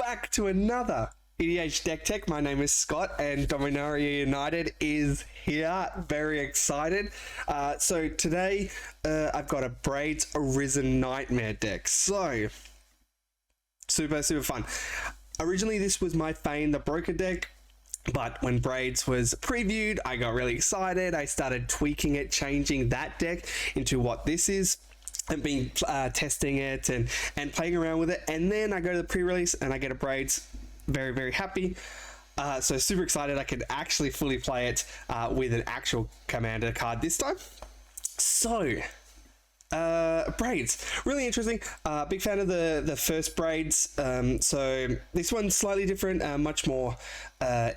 back to another EDH Deck Tech. My name is Scott and Dominaria United is here. Very excited. So today I've got a Braids Arisen Nightmare deck. So super fun. Originally this was my Fane the Broker deck, but when Braids was previewed, I got really excited. I started tweaking it, changing that deck into what this is, and been testing it and playing around with it. And then I go to the pre-release and I get a Braids. Very happy. So super excited I could actually fully play it with an actual commander card this time. So Braids, really interesting. Big fan of the first Braids. So this one's slightly different, much more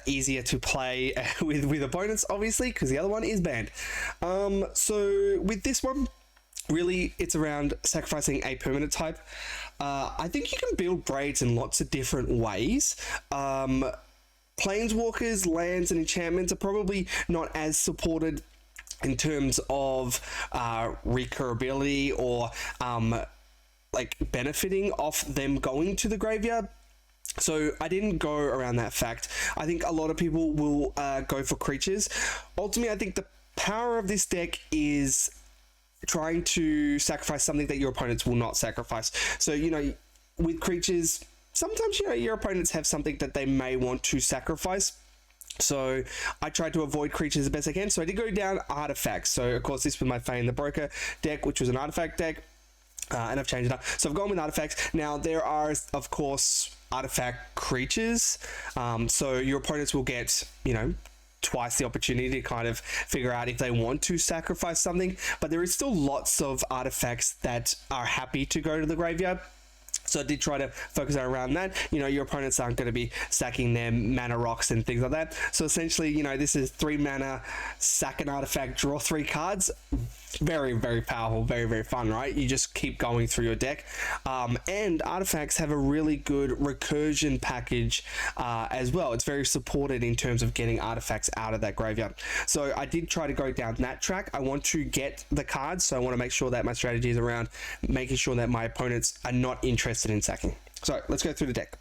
easier to play with opponents, obviously, because the other one is banned. So with this one, really, it's around sacrificing a permanent type. I think you can build Braids in lots of different ways. Planeswalkers, lands, and enchantments are probably not as supported in terms of recurability or like benefiting off them going to the graveyard. So I didn't go around that fact. I think a lot of people will go for creatures. Ultimately, I think the power of this deck is trying to sacrifice something that your opponents will not sacrifice. So, you know, with creatures, sometimes, you know, your opponents have something that they may want to sacrifice. So I tried to avoid creatures as best I can. So I did go down artifacts. So of course this was my Fane the Broker deck, which was an artifact deck. And I've changed it up. So I've gone with artifacts. Now there are, of course, artifact creatures. So your opponents will get, you know, twice the opportunity to kind of figure out if they want to sacrifice something, but there is still lots of artifacts that are happy to go to the graveyard. So I did try to focus around that. You know, your opponents aren't going to be sacking their mana rocks and things like that. So essentially, you know, this is 3 mana, sack an artifact, draw 3 cards. Very powerful, very fun, right? You just keep going through your deck. And artifacts have a really good recursion package as well. It's very supported in terms of getting artifacts out of that graveyard. So I did try to go down that track. I want to get the cards, so I want to make sure that my strategy is around making sure that my opponents are not interested in sacking. So let's go through the deck.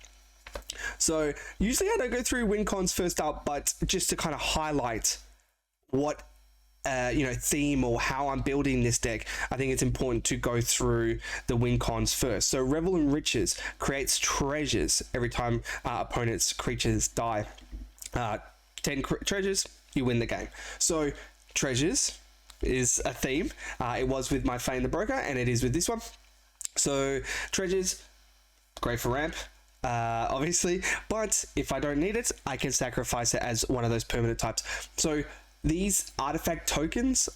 So usually I don't go through win cons first up, but just to kind of highlight what you know, theme or how I'm building this deck, I think it's important to go through the win cons first. So Revel in Riches creates treasures every time opponents' creatures die. 10 treasures, you win the game. So treasures is a theme. It was with my Fane the Broker, and it is with this one. So treasures, great for ramp, obviously, but if I don't need it, I can sacrifice it as one of those permanent types. So these artifact tokens,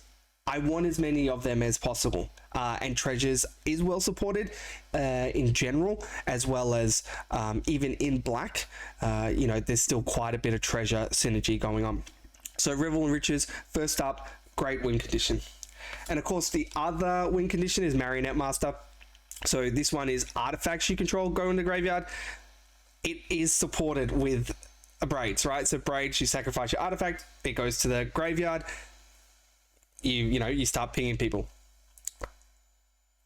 I want as many of them as possible, and treasures is well supported in general, as well as even in black. You know, there's still quite a bit of treasure synergy going on. So Revel in Riches, first up, great win condition. And of course the other win condition is Marionette Master. So this one is artifacts you control go in the graveyard. It is supported with Braids, right? So Braids, you sacrifice your artifact, it goes to the graveyard, you know, you start pinging people.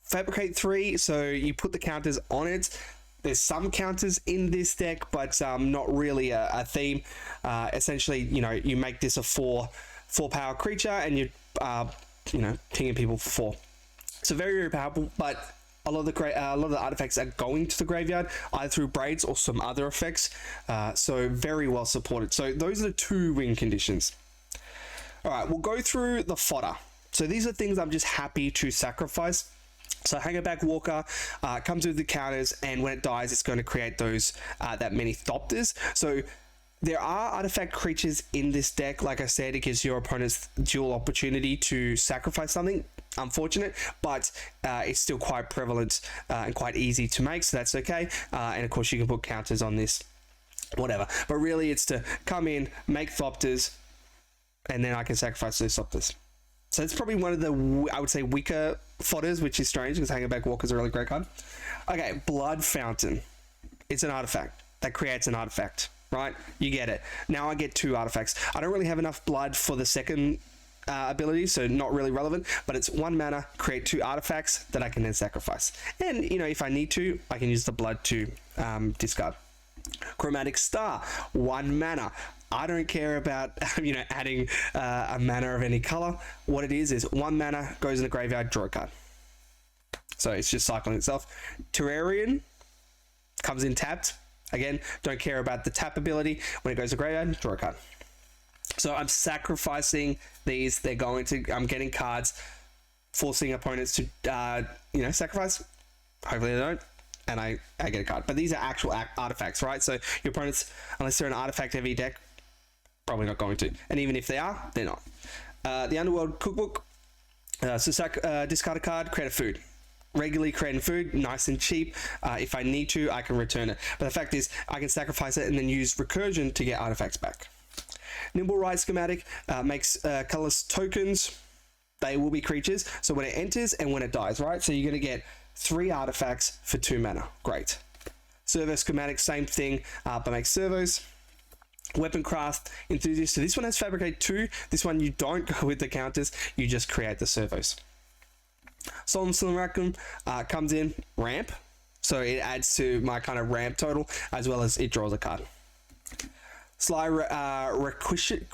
Fabricate 3, so you put the counters on it. There's some counters in this deck, but not really a theme. Essentially, you know, you make this a 4 power creature, and you know, pinging people for 4. So very powerful, but a lot of the artifacts are going to the graveyard either through Braids or some other effects. So very well supported. So those are the 2 win conditions. All right, we'll go through the fodder. So these are things I'm just happy to sacrifice. So Hangerback Walker comes with the counters, and when it dies, it's going to create those that many Thopters. So there are artifact creatures in this deck. Like I said, it gives your opponents dual opportunity to sacrifice something. Unfortunate, but it's still quite prevalent and quite easy to make, so that's okay. And of course you can put counters on this, whatever, but really it's to come in, make Thopters, and then I can sacrifice those Thopters. So it's probably one of the, I would say, weaker fodders, which is strange because Hangerback Walker is a really great card. Okay, Blood Fountain. It's an artifact that creates an artifact, right? You get it. Now I get 2 artifacts. I don't really have enough blood for the second ability, so not really relevant, but it's 1 mana, create 2 artifacts that I can then sacrifice. And, you know, if I need to, I can use the blood to discard. Chromatic Star, 1 mana. I don't care about adding a mana of any color. What it is 1 mana, goes in the graveyard, draw a card. So it's just cycling itself. Terrarian comes in tapped. Again, don't care about the tap ability. When it goes to graveyard, draw a card. So I'm sacrificing these. I'm getting cards, forcing opponents to sacrifice. Hopefully they don't, and I get a card. But these are actual artifacts, right? So your opponents, unless they're an artifact heavy deck, probably not going to. And even if they are, they're not. The Underworld Cookbook. Discard a card, create a food. Regularly creating food, nice and cheap. If I need to, I can return it. But the fact is, I can sacrifice it and then use recursion to get artifacts back. Nimble Ride Schematic makes colorless tokens. They will be creatures. So when it enters and when it dies, right? So you're going to get 3 artifacts for 2 mana. Great. Servo Schematic, same thing, but makes servos. Weaponcraft Enthusiast. So this one has Fabricate 2. This one you don't go with the counters. You just create the servos. Solemn Simulacrum comes in ramp. So it adds to my kind of ramp total, as well as it draws a card. Sly Requisition,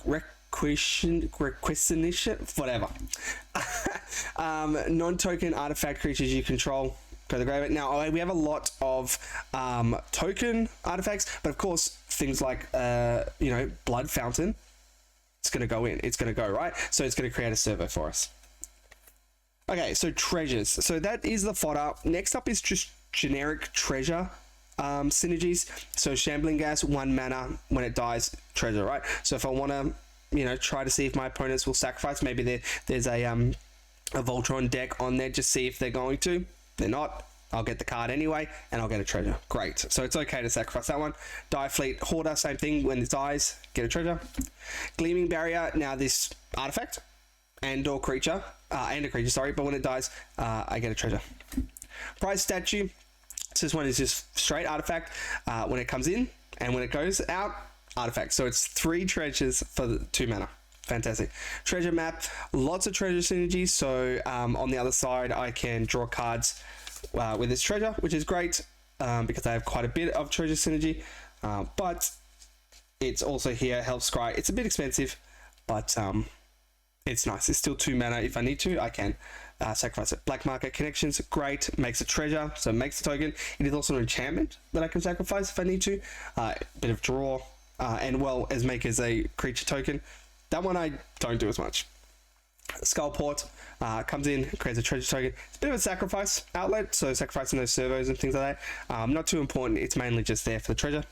whatever. Non-token artifact creatures you control go to the graveyard. Now we have a lot of token artifacts, but of course things like Blood Fountain, it's going to go in. It's going to go, right? So it's going to create a servo for us. Okay, so treasures. So that is the fodder. Next up is just generic treasure synergies. So Shambling Gas, 1 mana. When it dies, treasure, right? So if I want to, try to see if my opponents will sacrifice, maybe there's a Voltron deck on there, just see if they're going to. They're not. I'll get the card anyway, and I'll get a treasure. Great. So it's okay to sacrifice that one. Die Fleet Hoarder, same thing. When it dies, get a treasure. Gleaming Barrier. Now this artifact and a creature, but when it dies, I get a treasure. Prize Statue. So this one is just straight artifact. When it comes in and when it goes out, artifact. So it's 3 treasures for the 2 mana. Fantastic. Treasure Map. Lots of treasure synergies. So on the other side, I can draw cards with this treasure, which is great because I have quite a bit of treasure synergy. But it's also here, helps scry. It's a bit expensive, but it's nice. It's still 2 mana. If I need to, I can sacrifice it. Black Market Connections, great. Makes a treasure, so it makes a token. It is also an enchantment that I can sacrifice if I need to. Bit of draw, and well, as make as a creature token. That one I don't do as much. Skullport comes in, creates a treasure token. It's a bit of a sacrifice outlet, so sacrificing those servos and things like that. Not too important. It's mainly just there for the treasure.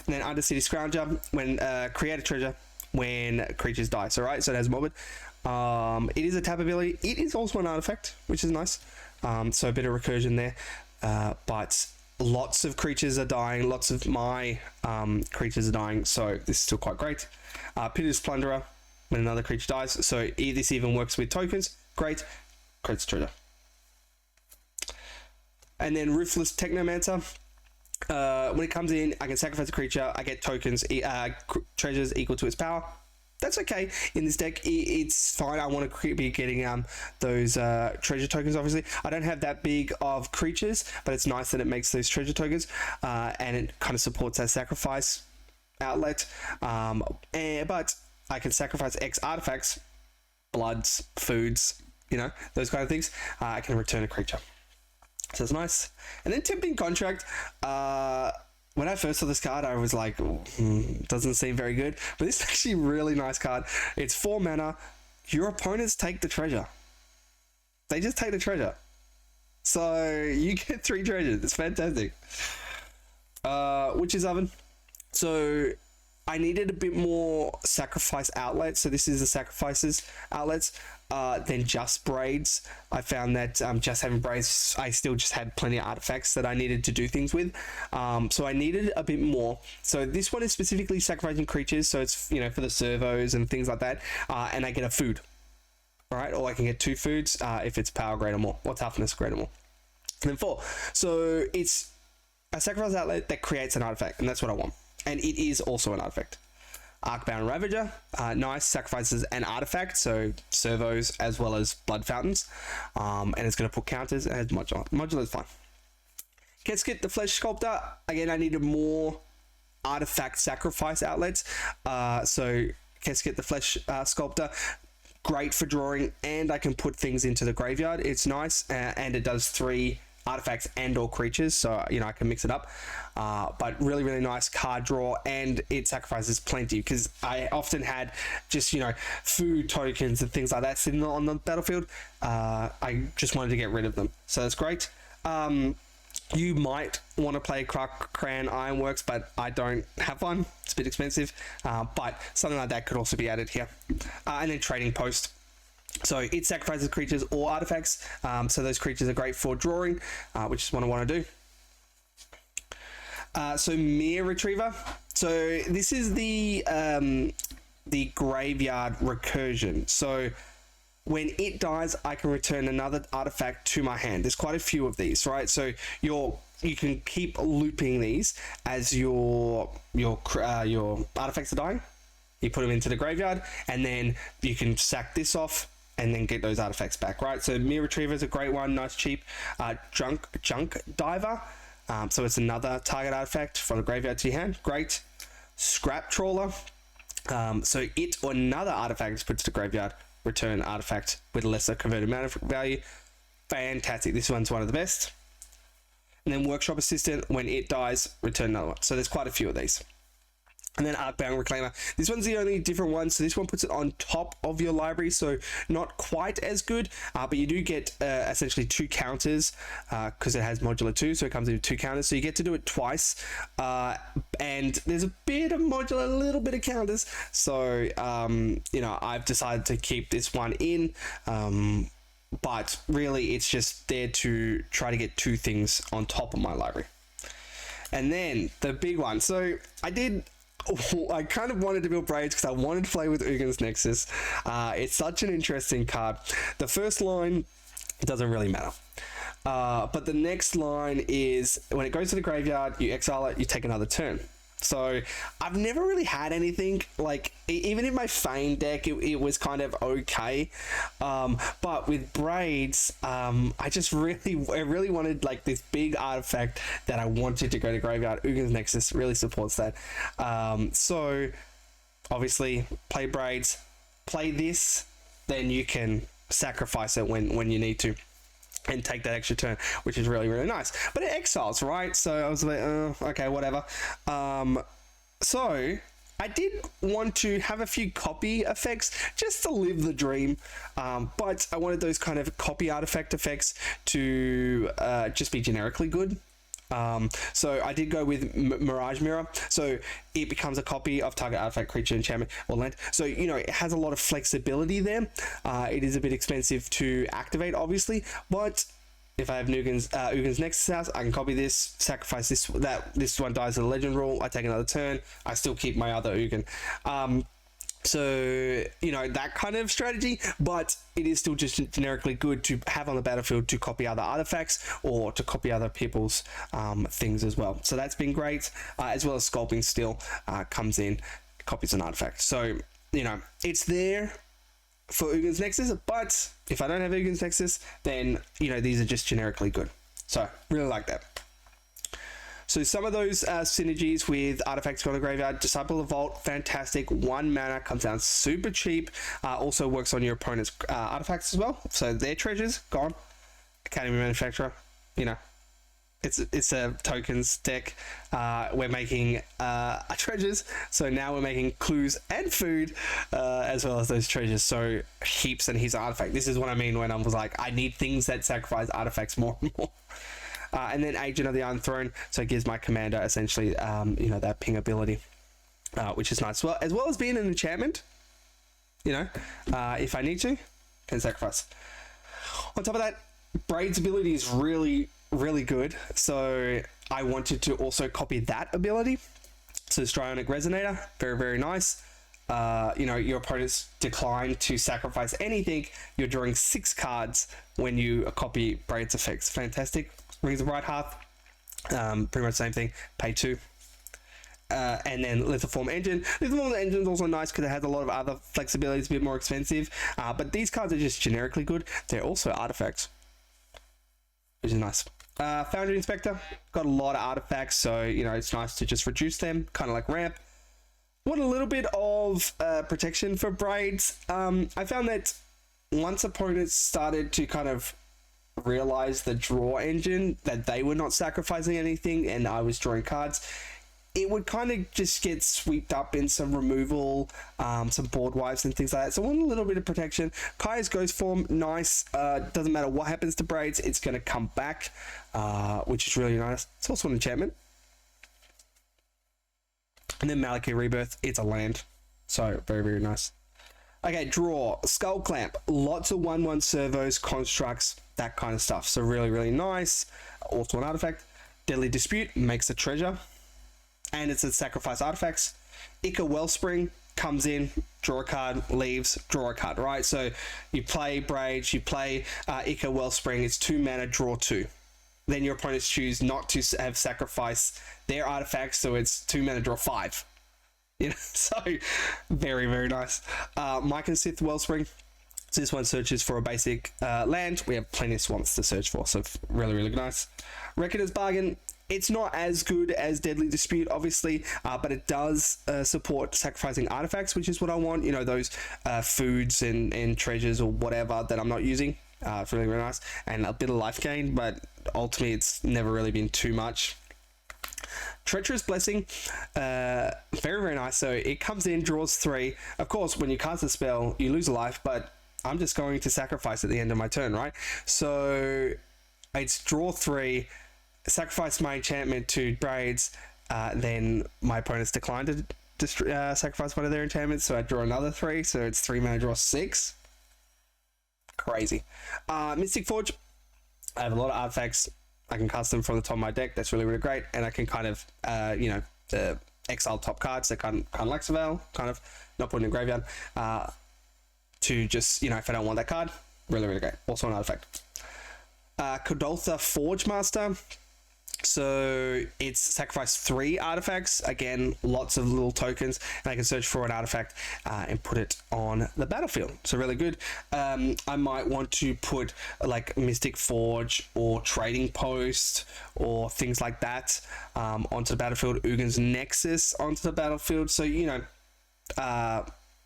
And then Undercity Scrounger, when create a treasure when creatures die. So right, so it has morbid. It is a tap ability. It is also an artifact, which is nice. So a bit of recursion there. But lots of creatures are dying. Lots of my creatures are dying. So this is still quite great. Pitiless Plunderer, when another creature dies. So this even works with tokens. Great. Creates treasure. And then Ruthless Technomancer. When it comes in, I can sacrifice a creature. I get tokens, treasures equal to its power. That's okay in this deck. It's fine. I want to be getting those treasure tokens. Obviously, I don't have that big of creatures, but it's nice that it makes those treasure tokens, and it kind of supports that sacrifice outlet. But I can sacrifice X artifacts, bloods, foods, those kind of things. I can return a creature. So it's nice. And then Tempting Contract. When I first saw this card, I was like, doesn't seem very good. But this is actually a really nice card. It's 4 mana. Your opponents take the treasure. They just take the treasure. So you get 3 treasures. It's fantastic. Witch's Oven. So I needed a bit more sacrifice outlets. So this is the sacrifices outlets than just Braids. I found that just having Braids, I still just had plenty of artifacts that I needed to do things with. So I needed a bit more. So this one is specifically sacrificing creatures. So it's, for the servos and things like that. And I get a food. All right. Or I can get 2 foods if it's power grade or more, or toughness grade or more. And then 4. So it's a sacrifice outlet that creates an artifact. And that's what I want. And it is also an artifact. Arcbound Ravager, nice, sacrifices an artifact, so servos as well as blood fountains, and it's going to put counters and modular. Modular is fine. Ketskit, the Flesh Sculptor, again I needed more artifact sacrifice outlets. So Casket the Flesh Sculptor, great for drawing, and I can put things into the graveyard. It's nice, and it does 3 artifacts and or creatures, so you know I can mix it up. But really nice card draw, and it sacrifices plenty, because I often had just, you know, food tokens and things like that sitting on the battlefield. I just wanted to get rid of them, so that's great. You might want to play Cran Ironworks, but I don't have one. It's a bit expensive, but something like that could also be added here. And then Trading Post. So it sacrifices creatures or artifacts. So those creatures are great for drawing, which is what I want to do. So Mere Retriever. So this is the graveyard recursion. So when it dies, I can return another artifact to my hand. There's quite a few of these, right? So you can keep looping these as your artifacts are dying. You put them into the graveyard, and then you can sack this off and then get those artifacts back, right? So Mere Retriever is a great one, nice cheap. Junk Diver. So it's another target artifact from the graveyard to your hand. Great. Scrap Trawler. So it or another artifact is put to the graveyard. Return artifact with a lesser converted mana value. Fantastic. This one's one of the best. And then Workshop Assistant, when it dies, return another one. So there's quite a few of these. And then Arcbound Reclaimer. This one's the only different one. So this one puts it on top of your library. So not quite as good, but you do get essentially 2 counters because it has modular 2. So it comes with 2 counters. So you get to do it twice. And there's a bit of modular, a little bit of counters. So, you know, I've decided to keep this one in. But really, it's just there to try to get 2 things on top of my library. And then the big one. So I kind of wanted to build Braids because I wanted to play with Ugin's Nexus. It's such an interesting card. The first line, it doesn't really matter. But the next line is, when it goes to the graveyard, you exile it, you take another turn. So I've never really had anything like, even in my Feign deck, it was kind of okay. But with Braids, I really wanted like this big artifact that I wanted to go to graveyard. Ugin's Nexus really supports that. So obviously play Braids, play this, then you can sacrifice it when you need to, and take that extra turn, which is really nice. But it exiles, right? So I was like, okay, whatever. So I did want to have a few copy effects just to live the dream, but I wanted those kind of copy artifact effects to just be generically good. So I did go with Mirage Mirror. So it becomes a copy of target artifact, creature, enchantment, or land. So, you know, it has a lot of flexibility there. It is a bit expensive to activate, obviously, but if I have Ugin's Nexus house, I can copy this, sacrifice this. This one dies to the legend rule. I take another turn. I still keep my other Ugin. So, you know, that kind of strategy, but it is still just generically good to have on the battlefield to copy other artifacts or to copy other people's things as well. So that's been great, as well as Sculpting Steel comes in, copies an artifact. So, you know, it's there for Ugin's Nexus, but if I don't have Ugin's Nexus, then, you know, these are just generically good. So, really like that. So some of those synergies with artifacts go to graveyard. Disciple of Vault, fantastic. 1 mana, comes down super cheap. Also works on your opponent's artifacts as well. So their treasures, gone. Academy Manufacturer, you know, it's a tokens deck. We're making treasures. So now we're making clues and food, as well as those treasures. So heaps and heaps of artifact. This is what I mean when I was like, I need things that sacrifice artifacts more and more. And then Agent of the Iron Throne, so it gives my commander essentially, you know, that ping ability, which is nice. Well, as well as being an enchantment, you know, if I need to, can sacrifice. On top of that, Braids ability is really good. So I wanted to also copy that ability. So Strionic Resonator, very nice. You know, your opponents decline to sacrifice anything. You're drawing 6 cards when you copy Braids effects. Fantastic. Rings of Bright Hearth, pretty much the same thing, pay 2. And then Lithiform Engine. Lithiform Engine is also nice because it has a lot of other flexibility. It's a bit more expensive, but these cards are just generically good. They're also artifacts, which is nice. Foundry Inspector, got a lot of artifacts, so you know it's nice to just reduce them, kind of like ramp. Want a little bit of protection for Braids. I found that once opponents started to kind of realize the draw engine, that they were not sacrificing anything and I was drawing cards, it would kind of just get swept up in some removal, some board wipes and things like that. So I want a little bit of protection. Kaya's Ghost Form, nice. Doesn't matter what happens to Braids, it's going to come back, which is really nice. It's also an enchantment. And then Maliki Rebirth, it's a land. So very, very nice. Okay, draw. Skull Clamp. Lots of 1/1 servos, constructs, that kind of stuff. So really, really nice. Also an artifact. Deadly Dispute makes a treasure. And it's a sacrifice artifacts. Ica Wellspring comes in, draw a card, leaves, draw a card, right? So you play Braids, you play Ica Wellspring, it's 2 mana, draw 2. Then your opponents choose not to have sacrifice their artifacts, so it's 2 mana, draw 5. You know, so very, very nice. Mike and Sith Wellspring. So this one searches for a basic land. We have plenty of swamps to search for, so really, really nice. Reckoner's Bargain. It's not as good as Deadly Dispute, obviously, but it does support sacrificing artifacts, which is what I want. You know, those foods and treasures or whatever that I'm not using. It's really, really nice. And a bit of life gain, but ultimately it's never really been too much. Treacherous Blessing, very, very nice. So it comes in, draws 3. Of course, when you cast a spell, you lose a life, but I'm just going to sacrifice at the end of my turn, right? So it's draw 3, sacrifice my enchantment to Braids, then my opponents decline to sacrifice one of their enchantments, so I draw another 3, so it's 3 mana, draw 6. Crazy. Mystic Forge, I have a lot of artifacts. I can cast them from the top of my deck. That's really, really great. And I can kind of, exile top cards, so kind of like Savale, kind of not put in a graveyard, to just, if I don't want that card. Really, really great. Also an artifact. Kodoltha Forge Master. So it's sacrifice 3 artifacts. Again, lots of little tokens, and I can search for an artifact and put it on the battlefield. So really good. I might want to put like Mystic Forge or Trading Post or things like that onto the battlefield. Ugin's Nexus onto the battlefield. So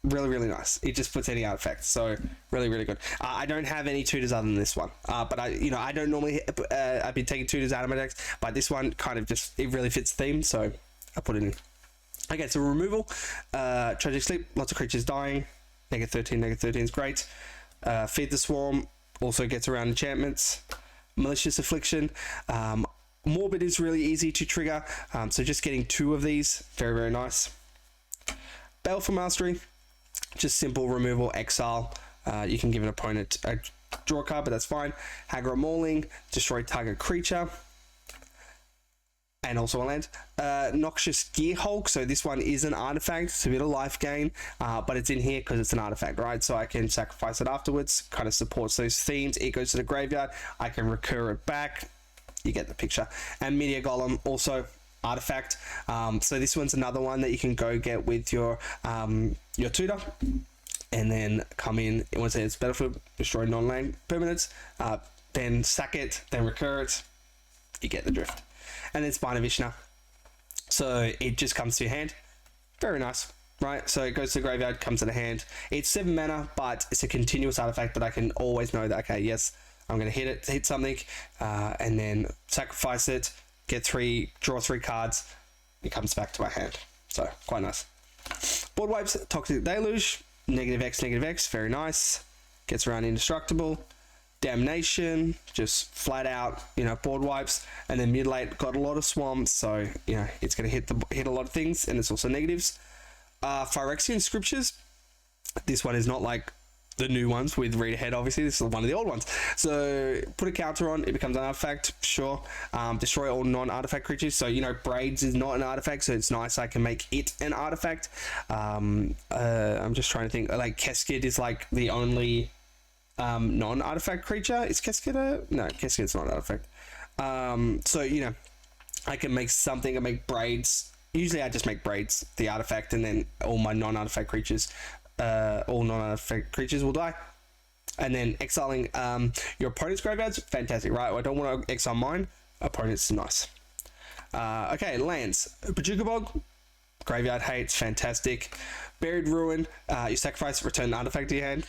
really, really nice. It just puts any artifacts, so really, really good. I don't have any tutors other than this one, but I don't normally I've been taking tutors out of my decks, but this one kind of just, it really fits the theme, so I put it in. Okay, so removal, Tragic Sleep, lots of creatures dying, -13 is great. Feed the Swarm also gets around enchantments. Malicious Affliction, Morbid is really easy to trigger, so just getting 2 of these, very, very nice. Baleful Mastery, just simple removal, exile. You can give an opponent a draw card, but that's fine. Hagra Mauling, destroy target creature. And also a land. Noxious Gearhulk, so this one is an artifact. It's a bit of life gain, but it's in here because it's an artifact, right? So I can sacrifice it afterwards, kind of supports those themes. It goes to the graveyard. I can recur it back. You get the picture. And Meteor Golem, also artifact. So this one's another one that you can go get with your tutor, and then come in once it's battlefield, destroy non-land permanents, then sack it, then recur it. You get the drift. And then Spina Vishna, so it just comes to your hand. Very nice, right? So it goes to the graveyard, comes to the hand. It's 7 mana, but it's a continuous artifact that I can always know that, okay, yes, I'm going to hit something, and then sacrifice it, draw 3 cards, it comes back to my hand. So quite nice. Board wipes, Toxic Deluge, -X, very nice. Gets around Indestructible. Damnation, just flat out, board wipes. And then Mutilate, got a lot of swamps, so it's going to hit a lot of things, and it's also negatives. Phyrexian Scriptures, this one is not like the new ones with read ahead, obviously. This is one of the old ones. So put a counter on, it becomes an artifact, sure. Destroy all non-artifact creatures. So Braids is not an artifact, so it's nice I can make it an artifact. I'm just trying to think, like Keskid is like the only non-artifact creature. Is Keskid no, Keskid's not an artifact. So I can make something. I make Braids. Usually I just make Braids the artifact, and then all my non-artifact creatures, all non-artifact creatures will die. And then exiling your opponent's graveyards, fantastic, right? I don't want to exile mine. opponents. Nice. Okay, lands. Pachuca Bog, Graveyard Hates, fantastic. Buried Ruin, you sacrifice, return an artifact to your hand.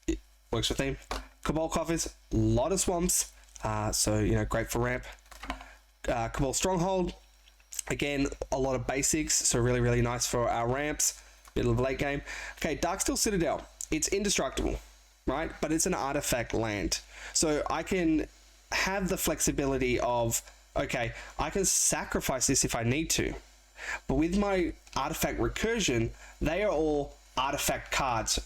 It works for theme. Cabal Coffers, a lot of swamps, so you know, great for ramp. Cabal Stronghold, again, a lot of basics, so really, really nice for our ramps. Middle of late game. Okay, Darksteel Citadel, it's indestructible, right? But it's an artifact land, so I can have the flexibility of, okay, I can sacrifice this if I need to. But with my artifact recursion, they are all artifact cards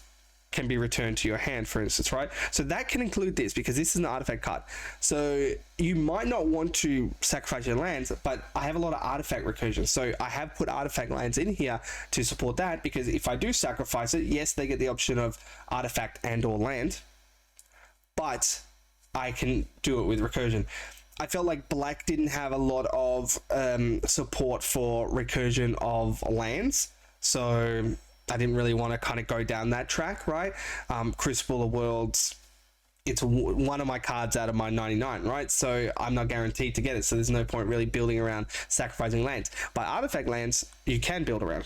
can be returned to your hand, for instance, right? So that can include this because this is an artifact card. So you might not want to sacrifice your lands, but I have a lot of artifact recursion. So I have put artifact lands in here to support that, because if I do sacrifice it, yes, they get the option of artifact and or land, but I can do it with recursion. I felt like black didn't have a lot of support for recursion of lands, so I didn't really want to kind of go down that track, right? Crucible of Worlds, it's one of my cards out of my 99, right? So I'm not guaranteed to get it, so there's no point really building around sacrificing lands. But artifact lands, you can build around.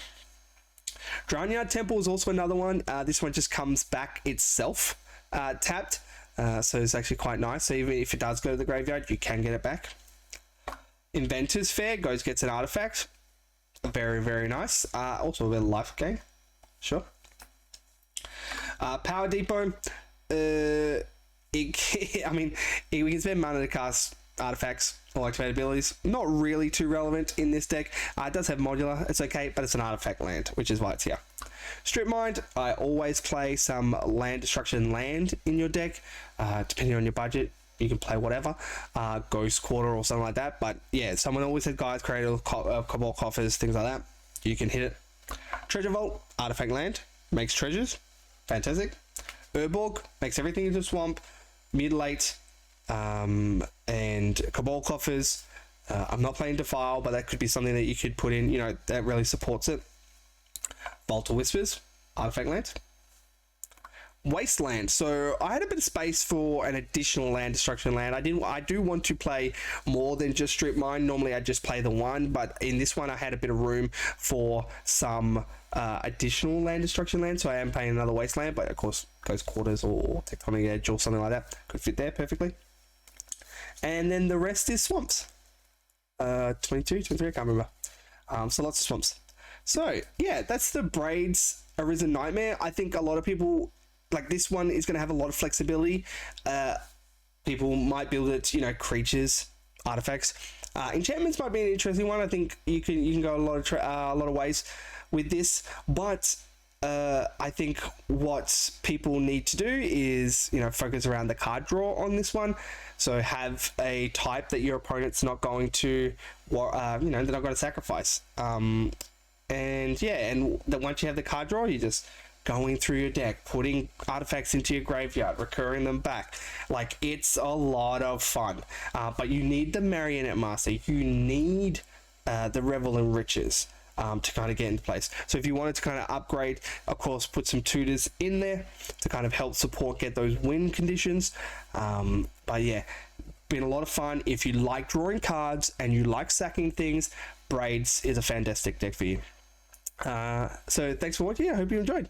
Drownyard Temple is also another one. This one just comes back itself, tapped. So it's actually quite nice. So even if it does go to the graveyard, you can get it back. Inventor's Fair gets an artifact. Very, very nice. Also a bit of life gain. Sure. Power Depot. I mean, we can spend mana to cast artifacts or activate abilities. Not really too relevant in this deck. It does have modular. It's okay, but it's an artifact land, which is why it's here. Strip Mind, I always play some land destruction land in your deck. Depending on your budget, you can play whatever. Ghost Quarter or something like that. But yeah, someone always said Guys Cradle, Cabal Coffers, things like that. You can hit it. Treasure Vault, artifact land, makes treasures. Fantastic. Urborg, makes everything into swamp. Mutilate, and Cabal Coffers. I'm not playing Defile, but that could be something that you could put in, you know, that really supports it. Vault of Whispers, artifact land. Wasteland, so I had a bit of space for an additional land destruction land. I do want to play more than just Strip Mine. Normally I just play the one, but in this one I had a bit of room for some additional land destruction land, so I am playing another Wasteland, but of course Ghost Quarters or Tectonic Edge or something like that could fit there perfectly. And then the rest is swamps. 22, 23, I can't remember. So lots of swamps. So yeah, that's the Braids Arisen Nightmare. I think a lot of people, like, this one is going to have a lot of flexibility. People might build it, you know, creatures, artifacts. Enchantments might be an interesting one. I think you can go a lot of ways with this, but I think what people need to do is, you know, focus around the card draw on this one. So have a type that your opponent's not going to, you know, they're not going to sacrifice. And yeah, and then once you have the card draw, you just going through your deck, putting artifacts into your graveyard, recurring them back. Like, it's a lot of fun. But you need the Marionette Master. You need the Revel in Riches to kind of get into place. So if you wanted to kind of upgrade, of course, put some tutors in there to kind of help support, get those win conditions. But yeah, been a lot of fun. If you like drawing cards and you like sacking things, Braids is a fantastic deck for you. So thanks for watching. I hope you enjoyed.